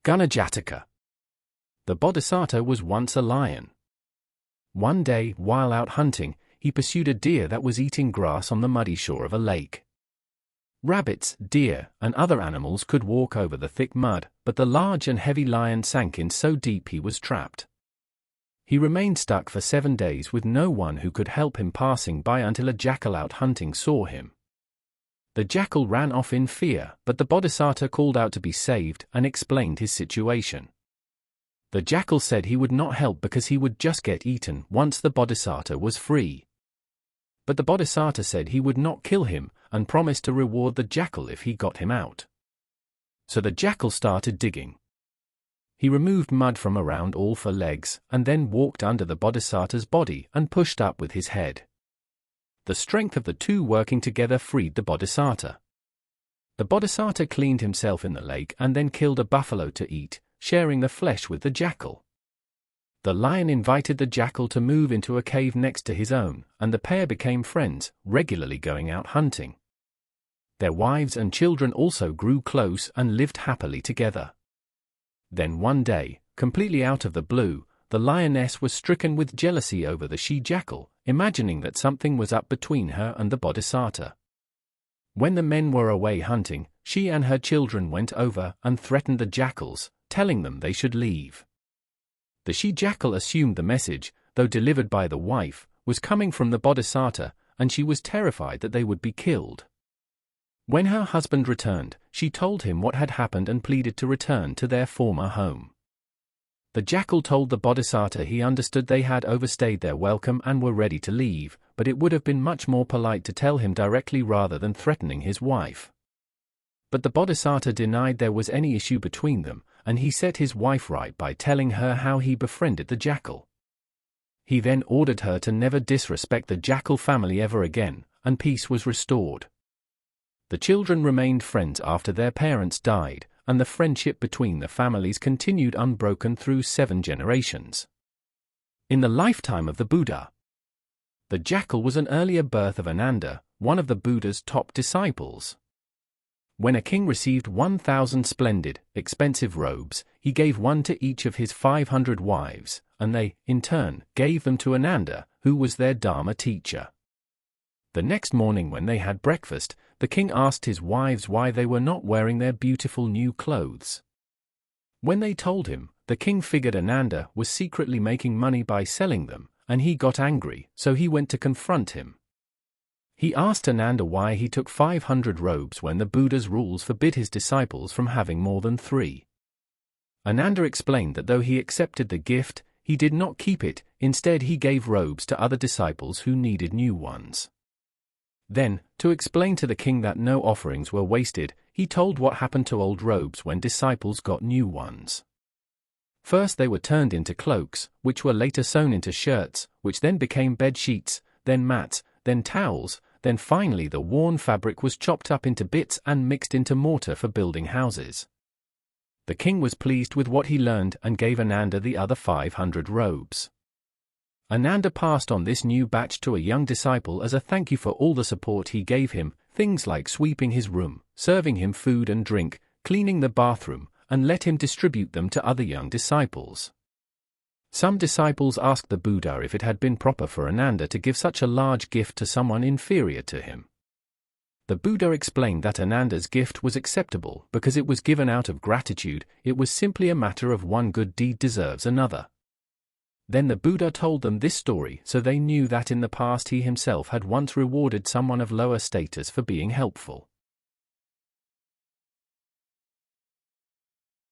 Guna Jataka. The Bodhisattva was once a lion. One day, while out hunting, he pursued a deer that was eating grass on the muddy shore of a lake. Rabbits, deer, and other animals could walk over the thick mud, but the large and heavy lion sank in so deep he was trapped. He remained stuck for 7 days with no one who could help him passing by until a jackal out hunting saw him. The jackal ran off in fear, but the Bodhisattva called out to be saved and explained his situation. The jackal said he would not help because he would just get eaten once the Bodhisattva was free. But the Bodhisattva said he would not kill him and promised to reward the jackal if he got him out. So the jackal started digging. He removed mud from around all 4 legs and then walked under the Bodhisattva's body and pushed up with his head. The strength of the two working together freed the Bodhisattva. The Bodhisattva cleaned himself in the lake and then killed a buffalo to eat, sharing the flesh with the jackal. The lion invited the jackal to move into a cave next to his own, and the pair became friends, regularly going out hunting. Their wives and children also grew close and lived happily together. Then one day, completely out of the blue, the lioness was stricken with jealousy over the she-jackal, imagining that something was up between her and the Bodhisattva. When the men were away hunting, she and her children went over and threatened the jackals, telling them they should leave. The she-jackal assumed the message, though delivered by the wife, was coming from the Bodhisattva, and she was terrified that they would be killed. When her husband returned, she told him what had happened and pleaded to return to their former home. The jackal told the Bodhisattva he understood they had overstayed their welcome and were ready to leave, but it would have been much more polite to tell him directly rather than threatening his wife. But the Bodhisattva denied there was any issue between them, and he set his wife right by telling her how he befriended the jackal. He then ordered her to never disrespect the jackal family ever again, and peace was restored. The children remained friends after their parents died, and the friendship between the families continued unbroken through 7 generations. In the lifetime of the Buddha, the jackal was an earlier birth of Ananda, one of the Buddha's top disciples. When a king received 1,000 splendid, expensive robes, he gave one to each of his 500 wives, and they, in turn, gave them to Ananda, who was their Dharma teacher. The next morning when they had breakfast, the king asked his wives why they were not wearing their beautiful new clothes. When they told him, the king figured Ananda was secretly making money by selling them, and he got angry, so he went to confront him. He asked Ananda why he took 500 robes when the Buddha's rules forbid his disciples from having more than 3. Ananda explained that though he accepted the gift, he did not keep it, instead he gave robes to other disciples who needed new ones. Then, to explain to the king that no offerings were wasted, he told what happened to old robes when disciples got new ones. First they were turned into cloaks, which were later sewn into shirts, which then became bed sheets, then mats, then towels, then finally the worn fabric was chopped up into bits and mixed into mortar for building houses. The king was pleased with what he learned and gave Ananda the other 500 robes. Ananda passed on this new batch to a young disciple as a thank you for all the support he gave him, things like sweeping his room, serving him food and drink, cleaning the bathroom, and let him distribute them to other young disciples. Some disciples asked the Buddha if it had been proper for Ananda to give such a large gift to someone inferior to him. The Buddha explained that Ananda's gift was acceptable because it was given out of gratitude, it was simply a matter of one good deed deserves another. Then the Buddha told them this story so they knew that in the past he himself had once rewarded someone of lower status for being helpful.